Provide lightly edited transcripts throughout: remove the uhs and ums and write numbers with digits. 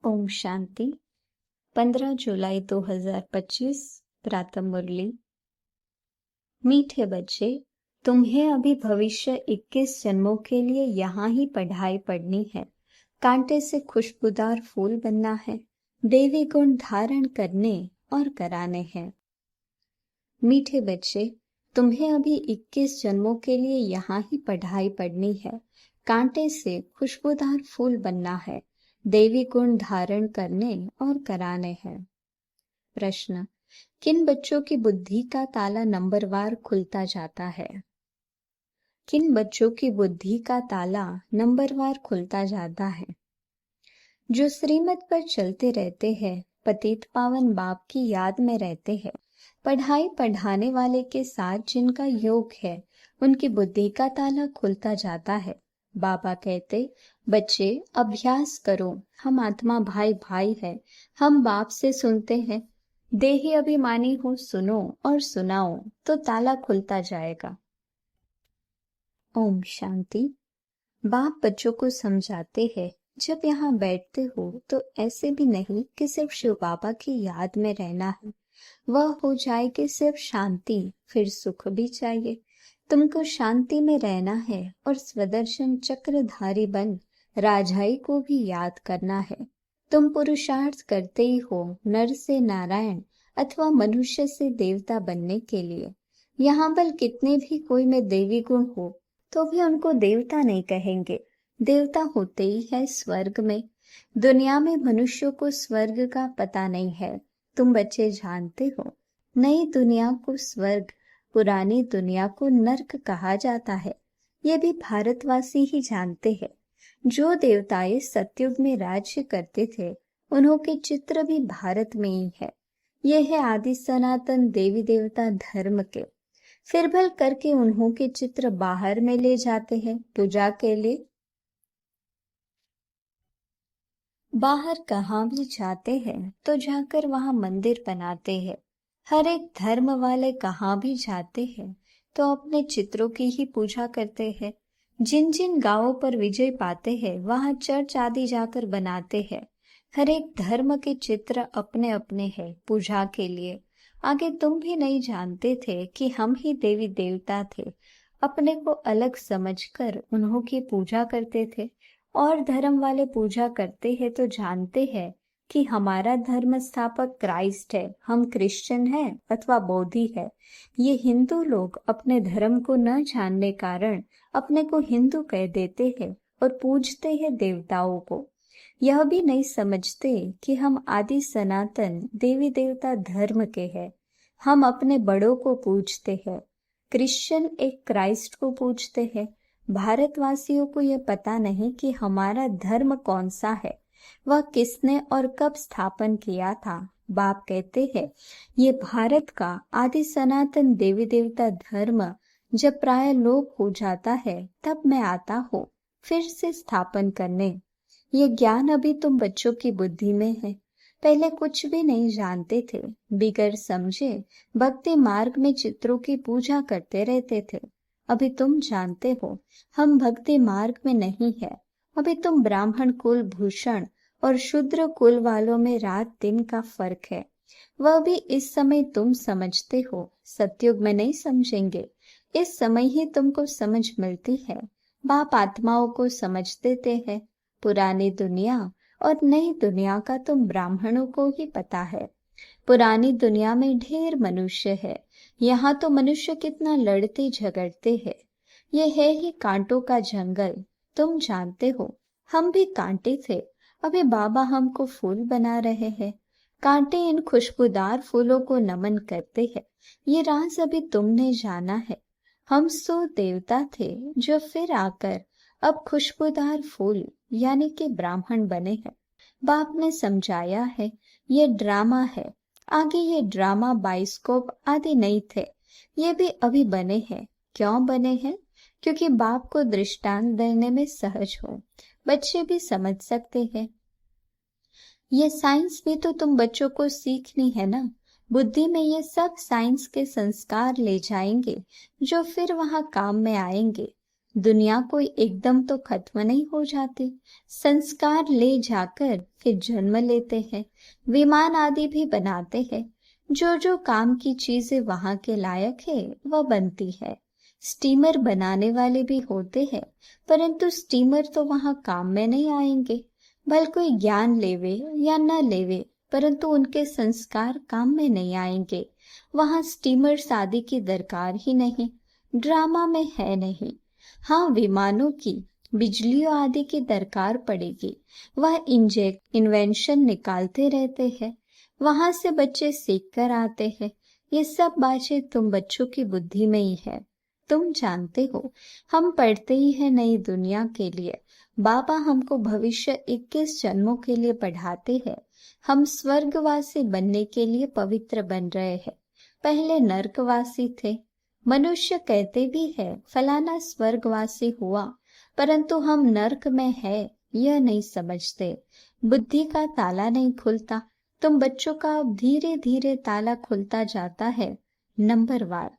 ओम शांति। 15 जुलाई 2025 प्रातः मुरली। मीठे बच्चे, तुम्हें अभी भविष्य 21 जन्मों के लिए यहाँ ही पढ़ाई पढ़नी है। कांटे से खुशबूदार फूल बनना है, देवी गुण धारण करने और कराने हैं। मीठे बच्चे, तुम्हें अभी 21 जन्मों के लिए यहाँ ही पढ़ाई पढ़नी है। कांटे से खुशबूदार फूल बनना है, देवी गुण धारण करने और कराने हैं। प्रश्न: किन बच्चों की बुद्धि का ताला नंबरवार खुलता जाता है? किन बच्चों की बुद्धि का ताला नंबरवार खुलता जाता है? जो श्रीमत पर चलते रहते हैं, पतित पावन बाप की याद में रहते हैं, पढ़ाई पढ़ाने वाले के साथ जिनका योग है, उनकी बुद्धि का ताला खुलता जाता है। बाबा कहते, बच्चे अभ्यास करो, हम आत्मा भाई भाई है, हम बाप से सुनते हैं। देही अभिमानी हो, सुनो और सुनाओ तो ताला खुलता जाएगा। ओम शांति। बाप बच्चों को समझाते हैं, जब यहाँ बैठते हो तो ऐसे भी नहीं कि सिर्फ शिव बाबा की याद में रहना है। वह हो जाए कि सिर्फ शांति, फिर सुख भी चाहिए। तुमको शांति में रहना है और स्वदर्शन चक्रधारी बन राजाई को भी याद करना है। तुम पुरुषार्थ करते ही हो नर से नारायण अथवा मनुष्य से देवता बनने के लिए। यहाँ बल कितने भी कोई में देवी गुण हो तो भी उनको देवता नहीं कहेंगे। देवता होते ही है स्वर्ग में। दुनिया में मनुष्यों को स्वर्ग का पता नहीं है। तुम बच्चे जानते हो, नई दुनिया को स्वर्ग, पुरानी दुनिया को नर्क कहा जाता है। ये भी भारतवासी ही जानते हैं। जो देवताएं सतयुग में राज्य करते थे, उन्होंने चित्र भी भारत में ही है। ये है आदि सनातन देवी देवता धर्म के। फिर भल करके उन्हों के चित्र बाहर में ले जाते हैं पूजा के लिए। बाहर कहाँ भी जाते हैं तो जाकर वहां मंदिर बनाते हैं। हर एक धर्म वाले कहाँ भी जाते हैं तो अपने चित्रों की ही पूजा करते हैं। जिन जिन गांवों पर विजय पाते हैं वहां चर्च आदि जाकर बनाते हैं। हर एक धर्म के चित्र अपने अपने हैं पूजा के लिए। आगे तुम भी नहीं जानते थे कि हम ही देवी देवता थे। अपने को अलग समझकर उन्हों की पूजा करते थे। और धर्म वाले पूजा करते हैं तो जानते हैं कि हमारा धर्म स्थापक क्राइस्ट है, हम क्रिश्चियन हैं अथवा बौद्धि है। ये हिंदू लोग अपने धर्म को न जानने कारण अपने को हिंदू कह देते हैं और पूजते हैं देवताओं को। यह भी नहीं समझते कि हम आदि सनातन देवी देवता धर्म के हैं। हम अपने बड़ों को पूजते हैं। क्रिश्चियन एक क्राइस्ट को पूजते हैं। भारतवासियों को यह पता नहीं कि हमारा धर्म कौन सा है, वह किसने और कब स्थापन किया था। बाप कहते हैं, ये भारत का आदि सनातन देवी देवता धर्म जब प्राय लोप हो जाता है तब मैं आता हूँ फिर से स्थापन करने। ये ज्ञान अभी तुम बच्चों की बुद्धि में है। पहले कुछ भी नहीं जानते थे, बिगर समझे भक्ति मार्ग में चित्रों की पूजा करते रहते थे। अभी तुम जानते हो हम भक्ति मार्ग में नहीं है। अभी तुम ब्राह्मण कुल भूषण और शूद्र कुल वालों में रात दिन का फर्क है। वह भी इस समय तुम समझते हो, सतयुग में नहीं समझेंगे। इस समय ही तुमको समझ मिलती है। बाप आत्माओं को समझ देते हैं। पुरानी दुनिया और नई दुनिया का तुम ब्राह्मणों को ही पता है। पुरानी दुनिया में ढेर मनुष्य है। यहाँ तो मनुष्य कितना लड़ते झगड़ते हैं। ये है ही कांटों का जंगल। तुम जानते हो हम भी कांटे थे, अभी बाबा हमको फूल बना रहे हैं। कांटे इन खुशबूदार फूलों को नमन करते हैं। ये राज अभी तुमने जाना है। हम सो देवता थे जो फिर आकर अब खुशबूदार फूल यानी कि ब्राह्मण बने हैं। बाप ने समझाया है ये ड्रामा है। आगे ये ड्रामा बाइस्कोप आदि नहीं थे, ये भी अभी बने हैं। क्यों बने हैं? क्योंकि बाप को दृष्टांत देने में सहज हो, बच्चे भी समझ सकते हैं। ये साइंस भी तो तुम बच्चों को सीखनी है ना। बुद्धि में ये सब साइंस के संस्कार ले जाएंगे जो फिर वहां काम में आएंगे। दुनिया कोई एकदम तो खत्म नहीं हो जाती। संस्कार ले जाकर फिर जन्म लेते हैं, विमान आदि भी बनाते हैं। जो जो काम की चीजें वहां के लायक है वह बनती है। स्टीमर बनाने वाले भी होते हैं, परंतु स्टीमर तो वहां काम में नहीं आएंगे। भले कोई ज्ञान लेवे या न लेवे, परंतु उनके संस्कार काम में नहीं आएंगे। वहां स्टीमर्स आदि की दरकार ही नहीं, ड्रामा में है नहीं। हाँ, विमानों की, बिजलियों आदि की दरकार पड़ेगी। वह इन्वेंशन निकालते रहते हैं, वहां से बच्चे सीख कर आते हैं। ये सब बातें तुम बच्चों की बुद्धि में ही है। तुम जानते हो, हम पढ़ते ही हैं नई दुनिया के लिए। बाबा हमको भविष्य 21 जन्मों के लिए पढ़ाते हैं। हम स्वर्गवासी बनने के लिए पवित्र बन रहे हैं। पहले नरकवासी थे। मनुष्य कहते भी है फलाना स्वर्गवासी हुआ, परंतु हम नरक में है यह नहीं समझते। बुद्धि का ताला नहीं खुलता। तुम बच्चों का अब धीरे धीरे ताला खुलता जाता है। नंबर वार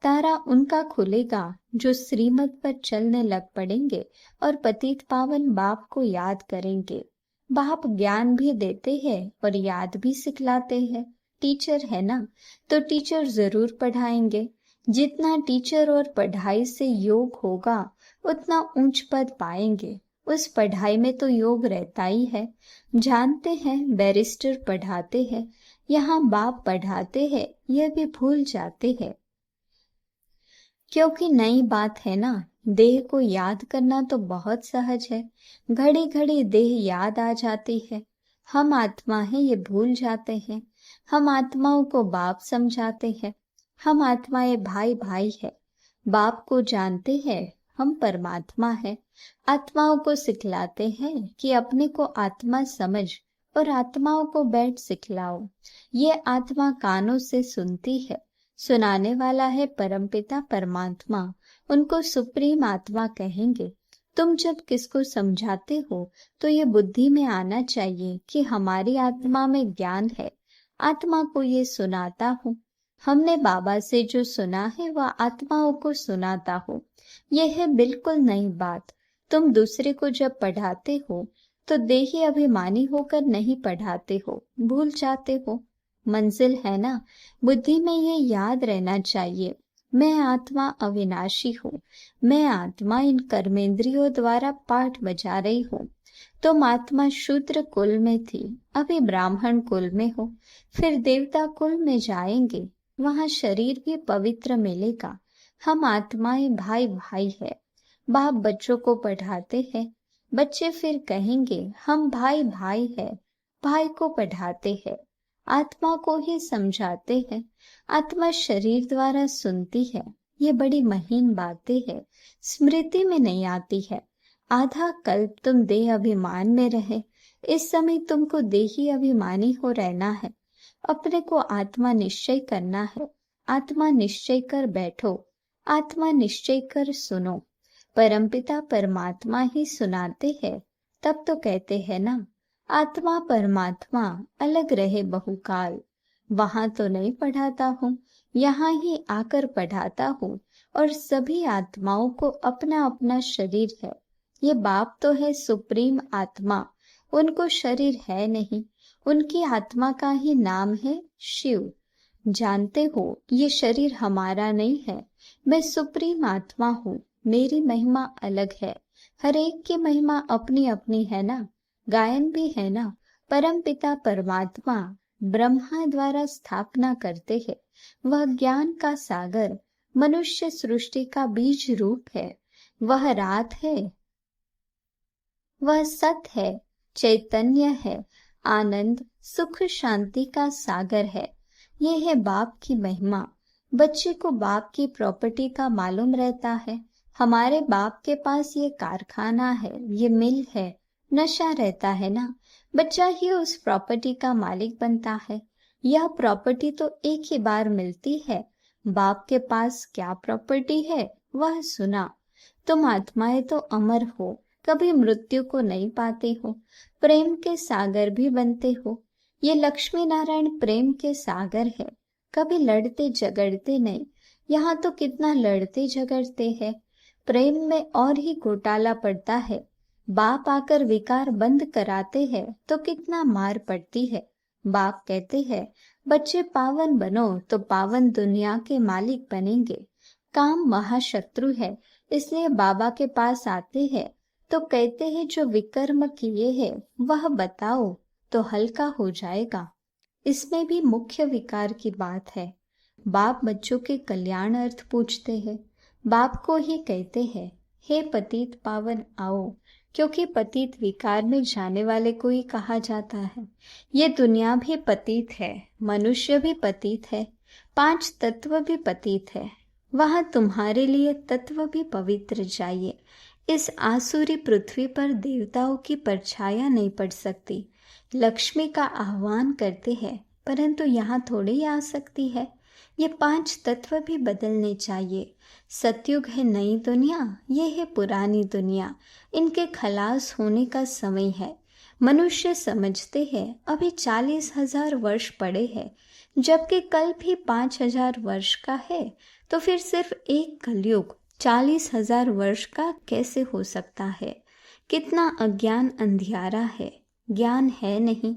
तारा उनका खुलेगा जो श्रीमत पर चलने लग पड़ेंगे और पतित पावन बाप को याद करेंगे। बाप ज्ञान भी देते हैं और याद भी सिखलाते हैं। टीचर है ना, तो टीचर जरूर पढ़ाएंगे। जितना टीचर और पढ़ाई से योग होगा उतना ऊंच पद पाएंगे। उस पढ़ाई में तो योग रहता ही है। जानते हैं बैरिस्टर पढ़ाते हैं, यहाँ बाप पढ़ाते हैं, यह भी भूल जाते हैं। क्योंकि नई बात है ना, देह को याद करना तो बहुत सहज है। घड़ी घड़ी देह याद आ जाती है। हम आत्मा है ये भूल जाते हैं। हम आत्माओं को बाप समझाते हैं। हम आत्माएं भाई भाई है। बाप को जानते हैं, हम परमात्मा है। आत्माओं को सिखलाते हैं कि अपने को आत्मा समझ और आत्माओं को बैठ सिखलाओ। ये आत्मा कानों से सुनती है। सुनाने वाला है परमपिता परमात्मा। उनको सुप्रीम आत्मा कहेंगे। तुम जब किसको समझाते हो तो ये बुद्धि में आना चाहिए कि हमारी आत्मा में ज्ञान है। आत्मा को ये सुनाता हूँ। हमने बाबा से जो सुना है वह आत्माओं को सुनाता हूँ। यह है बिल्कुल नई बात। तुम दूसरे को जब पढ़ाते हो तो देही अभिमानी होकर नहीं पढ़ाते हो, भूल जाते हो। मंजिल है ना, बुद्धि में ये याद रहना चाहिए, मैं आत्मा अविनाशी हूँ। मैं आत्मा इन कर्मेंद्रियों द्वारा पाठ बजा रही हूँ। तुम आत्मा शूद्र कुल में थी, अभी ब्राह्मण कुल में हो, फिर देवता कुल में जाएंगे, वहां शरीर भी पवित्र मिलेगा। हम आत्माएं भाई भाई है। बाप बच्चों को पढ़ाते हैं, बच्चे फिर कहेंगे हम भाई भाई है। भाई को पढ़ाते हैं, आत्मा को ही समझाते हैं। आत्मा शरीर द्वारा सुनती है। ये बड़ी महीन बातें है, स्मृति में नहीं आती है। आधा कल्प तुम देह अभिमान में रहे, इस समय तुमको देही अभिमानी हो रहना है। अपने को आत्मा निश्चय करना है। आत्मा निश्चय कर बैठो, आत्मा निश्चय कर सुनो। परमपिता परमात्मा ही सुनाते हैं। तब तो कहते हैं ना, आत्मा परमात्मा अलग रहे बहुकाल। वहां तो नहीं पढ़ाता हूँ, यहाँ ही आकर पढ़ाता हूँ। और सभी आत्माओं को अपना अपना शरीर है। ये बाप तो है सुप्रीम आत्मा, उनको शरीर है नहीं। उनकी आत्मा का ही नाम है शिव। जानते हो ये शरीर हमारा नहीं है। मैं सुप्रीम आत्मा हूँ, मेरी महिमा अलग है। हर एक की महिमा अपनी अपनी है ना, गायन भी है ना। परम पिता परमात्मा ब्रह्मा द्वारा स्थापना करते हैं। वह ज्ञान का सागर मनुष्य सृष्टि का बीज रूप है। वह रात है, वह सत है, चैतन्य है, आनंद सुख शांति का सागर है। ये है बाप की महिमा। बच्चे को बाप की प्रॉपर्टी का मालूम रहता है। हमारे बाप के पास ये कारखाना है, ये मिल है, नशा रहता है ना, बच्चा ही उस प्रॉपर्टी का मालिक बनता है। यह प्रॉपर्टी तो एक ही बार मिलती है। बाप के पास क्या प्रॉपर्टी है वह सुना। तुम आत्माएं तो अमर हो, कभी मृत्यु को नहीं पाते हो, प्रेम के सागर भी बनते हो। ये लक्ष्मी नारायण प्रेम के सागर है, कभी लड़ते झगड़ते नहीं। यहाँ तो कितना लड़ते झगड़ते हैं। प्रेम में और ही घोटाला पड़ता है। बाप आकर विकार बंद कराते हैं तो कितना मार पड़ती है। बाप कहते हैं बच्चे पावन बनो तो पावन दुनिया के मालिक बनेंगे। काम महाशत्रु है, इसलिए बाबा के पास आते हैं तो कहते हैं जो विकर्म किए हैं वह बताओ तो हल्का हो जाएगा। इसमें भी मुख्य विकार की बात है। बाप बच्चों के कल्याण अर्थ पूछते हैं। बाप को ही कहते हैं हे पतित पावन आओ, क्योंकि पतित विकार में जाने वाले को ही कहा जाता है। ये दुनिया भी पतित है, मनुष्य भी पतित है, 5 तत्व भी पतित है। वहां तुम्हारे लिए तत्व भी पवित्र चाहिए। इस आसुरी पृथ्वी पर देवताओं की परछाया नहीं पड़ सकती। लक्ष्मी का आह्वान करते हैं, परंतु यहाँ थोड़े ही आ सकती है। ये 5 तत्व भी बदलने चाहिए। सतयुग है नई दुनिया, ये है पुरानी दुनिया। इनके खलास होने का समय है। मनुष्य समझते हैं अभी 40,000 वर्ष पड़े हैं, जबकि कल भी 5,000 वर्ष का है। तो फिर सिर्फ एक कलयुग 40,000 वर्ष का कैसे हो सकता है? कितना अज्ञान अंधियारा है। ज्ञान है नहीं।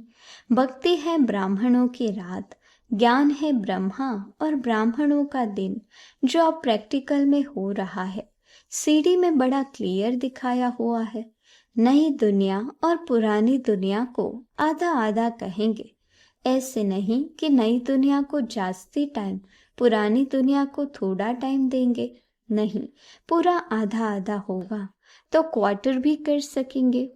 भक्ति है ब्राह्मणों की रात, ज्ञान है ब्रह्मा और ब्राह्मणों का दिन, जो अब प्रैक्टिकल में हो रहा है। सीडी में बड़ा क्लियर दिखाया हुआ है। नई दुनिया और पुरानी दुनिया को आधा आधा कहेंगे। ऐसे नहीं कि नई दुनिया को जास्ती टाइम, पुरानी दुनिया को थोड़ा टाइम देंगे। नहीं, पूरा आधा आधा होगा तो क्वार्टर भी कर सकेंगे।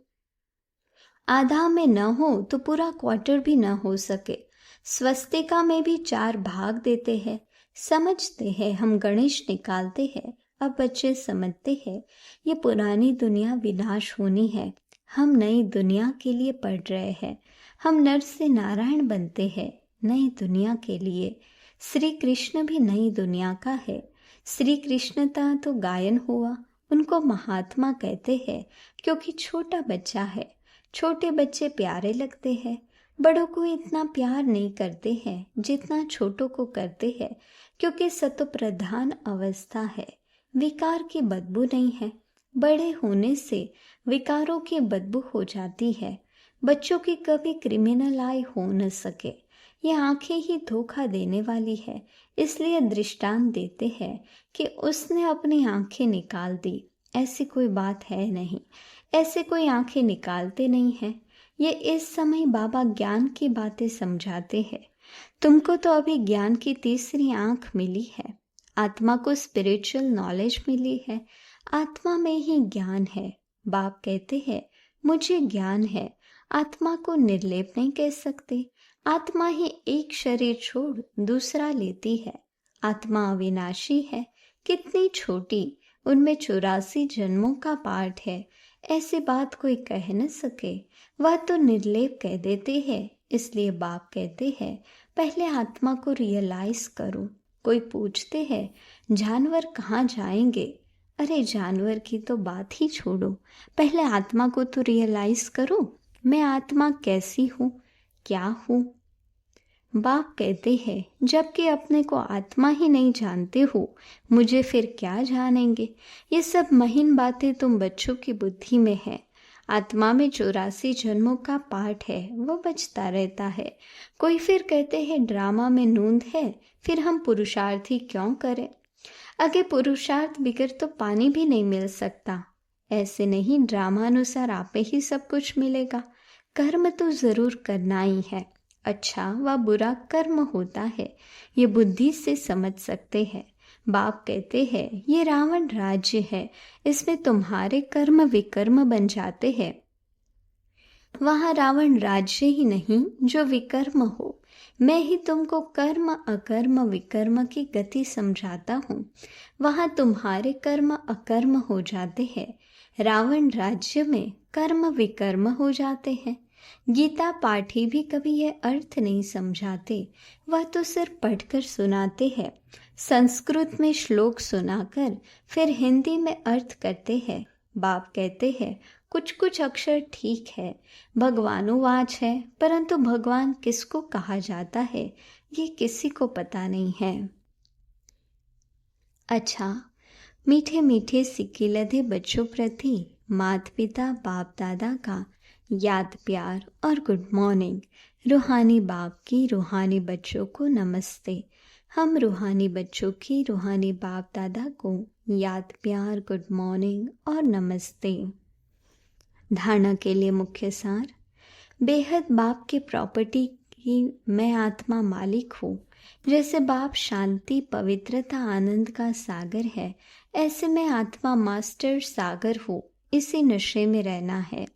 आधा में न हो तो पूरा क्वार्टर भी न हो सके। स्वस्तिका में भी 4 भाग देते हैं। समझते हैं, हम गणेश निकालते हैं। अब बच्चे समझते हैं ये पुरानी दुनिया विनाश होनी है। हम नई दुनिया के लिए पढ़ रहे हैं। हम नर से नारायण बनते हैं नई दुनिया के लिए। श्री कृष्ण भी नई दुनिया का है। श्री कृष्णता तो गायन हुआ। उनको महात्मा कहते हैं क्योंकि छोटा बच्चा है। छोटे बच्चे प्यारे लगते हैं। बड़ों को इतना प्यार नहीं करते हैं जितना छोटों को करते हैं, क्योंकि सतो प्रधान अवस्था है। विकार की बदबू नहीं है। बड़े होने से विकारों की बदबू हो जाती है। बच्चों की कभी क्रिमिनल आई हो न सके। ये आंखें ही धोखा देने वाली है, इसलिए दृष्टांत देते हैं कि उसने अपनी आंखें निकाल दी। ऐसी कोई बात है नहीं। ऐसे कोई आंखें निकालते नहीं हैं। ये इस समय बाबा ज्ञान की बातें समझाते हैं। तुमको तो अभी ज्ञान की तीसरी आंख मिली है। आत्मा को स्पिरिचुअल नॉलेज मिली है। आत्मा में ही ज्ञान है। बाप कहते हैं मुझे ज्ञान है। आत्मा को निर्लेप नहीं कह सकते। आत्मा ही एक शरीर छोड़ दूसरा लेती है। आत्मा अविनाशी है। कितनी छोटी, उनमें 84 जन्मों का पाठ है। ऐसी बात कोई कह न सके। वह तो निर्लेप कह देते हैं। इसलिए बाप कहते हैं पहले आत्मा को रियलाइज करो। कोई पूछते हैं जानवर कहाँ जाएंगे? अरे जानवर की तो बात ही छोड़ो, पहले आत्मा को तो रियलाइज करो। मैं आत्मा कैसी हूँ, क्या हूँ? बाप कहते हैं जबकि अपने को आत्मा ही नहीं जानते हो, मुझे फिर क्या जानेंगे? ये सब महीन बातें तुम बच्चों की बुद्धि में है। आत्मा में 84 जन्मों का पाठ है, वो बचता रहता है। कोई फिर कहते हैं ड्रामा में नूंद है, फिर हम पुरुषार्थ ही क्यों करें? आगे पुरुषार्थ बिगर तो पानी भी नहीं मिल सकता। ऐसे नहीं, ड्रामानुसार आपे ही सब कुछ मिलेगा। कर्म तो जरूर करना ही है। अच्छा व बुरा कर्म होता है, ये बुद्धि से समझ सकते हैं। बाप कहते हैं ये रावण राज्य है, इसमें तुम्हारे कर्म विकर्म बन जाते हैं। वहाँ रावण राज्य ही नहीं जो विकर्म हो। मैं ही तुमको कर्म अकर्म विकर्म की गति समझाता हूँ। वहाँ तुम्हारे कर्म अकर्म हो जाते हैं। रावण राज्य में कर्म विकर्म हो जाते हैं। गीता पाठी भी कभी यह अर्थ नहीं समझाते, वह तो सिर्फ पढ़कर सुनाते हैं। संस्कृत में श्लोक सुनाकर फिर हिंदी में अर्थ करते हैं। बाप कहते हैं कुछ कुछ अक्षर ठीक है, भगवानुवाच है, परंतु भगवान किसको कहा जाता है ये किसी को पता नहीं है। अच्छा, मीठे मीठे सिक्के लदे बच्चों प्रति माता पिता बाप दादा का याद प्यार और गुड मॉर्निंग। रूहानी बाप की रूहानी बच्चों को नमस्ते। हम रूहानी बच्चों की रूहानी बाप दादा को याद प्यार गुड मॉर्निंग और नमस्ते। धारणा के लिए मुख्य सार। बेहद बाप की प्रॉपर्टी की मैं आत्मा मालिक हूँ। जैसे बाप शांति पवित्रता आनंद का सागर है, ऐसे मैं आत्मा मास्टर सागर हूँ। इसी नशे में रहना है।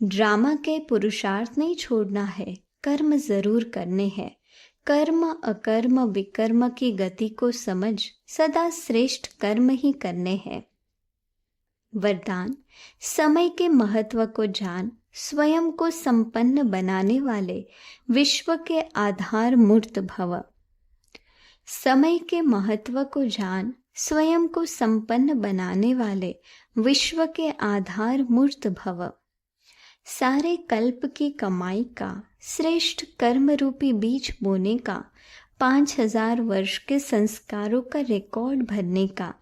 ड्रामा के पुरुषार्थ नहीं छोड़ना है, कर्म जरूर करने हैं। कर्म अकर्म विकर्म की गति को समझ सदा श्रेष्ठ कर्म ही करने हैं। वरदान। समय के महत्व को जान स्वयं को संपन्न बनाने वाले विश्व के आधार मूर्त भव। समय के महत्व को जान स्वयं को संपन्न बनाने वाले विश्व के आधार मूर्त भव। सारे कल्प की कमाई का श्रेष्ठ कर्म रूपी बीज बोने का 5000 वर्ष के संस्कारों का रिकॉर्ड भरने का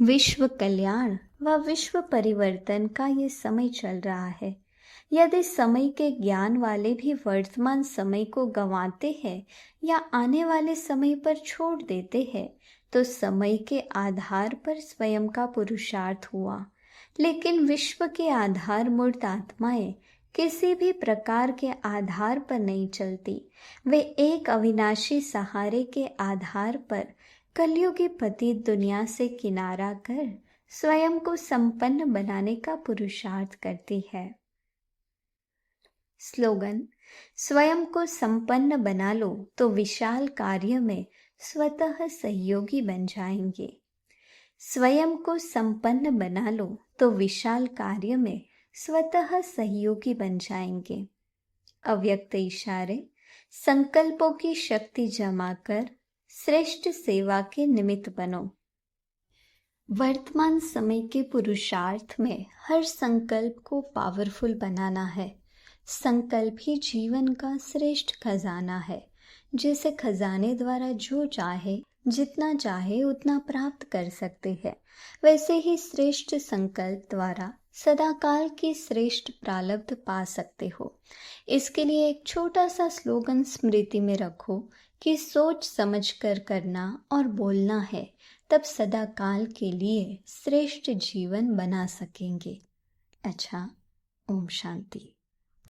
विश्व कल्याण व विश्व परिवर्तन का ये समय चल रहा है। यदि समय के ज्ञान वाले भी वर्तमान समय को गंवाते हैं या आने वाले समय पर छोड़ देते हैं तो समय के आधार पर स्वयं का पुरुषार्थ हुआ। लेकिन विश्व के आधार मूर्त आत्माएं किसी भी प्रकार के आधार पर नहीं चलती। वे एक अविनाशी सहारे के आधार पर कलयुगी पतित दुनिया से किनारा कर स्वयं को संपन्न बनाने का पुरुषार्थ करती है। स्लोगन। स्वयं को संपन्न बना लो तो विशाल कार्य में स्वतः सहयोगी बन जाएंगे। स्वयं को संपन्न बना लो तो विशाल कार्य में स्वतः सहयोगी बन जाएंगे। अव्यक्त इशारे। संकल्पों की शक्ति जमा कर श्रेष्ठ सेवा के निमित्त बनो। वर्तमान समय के पुरुषार्थ में हर संकल्प को पावरफुल बनाना है। संकल्प ही जीवन का श्रेष्ठ खजाना है। जैसे खजाने द्वारा जो चाहे जितना चाहे उतना प्राप्त कर सकते हैं, वैसे ही श्रेष्ठ संकल्प द्वारा सदाकाल की श्रेष्ठ प्रारब्ध पा सकते हो। इसके लिए एक छोटा सा स्लोगन स्मृति में रखो कि सोच समझ कर करना और बोलना है, तब सदाकाल के लिए श्रेष्ठ जीवन बना सकेंगे। अच्छा, ओम शांति।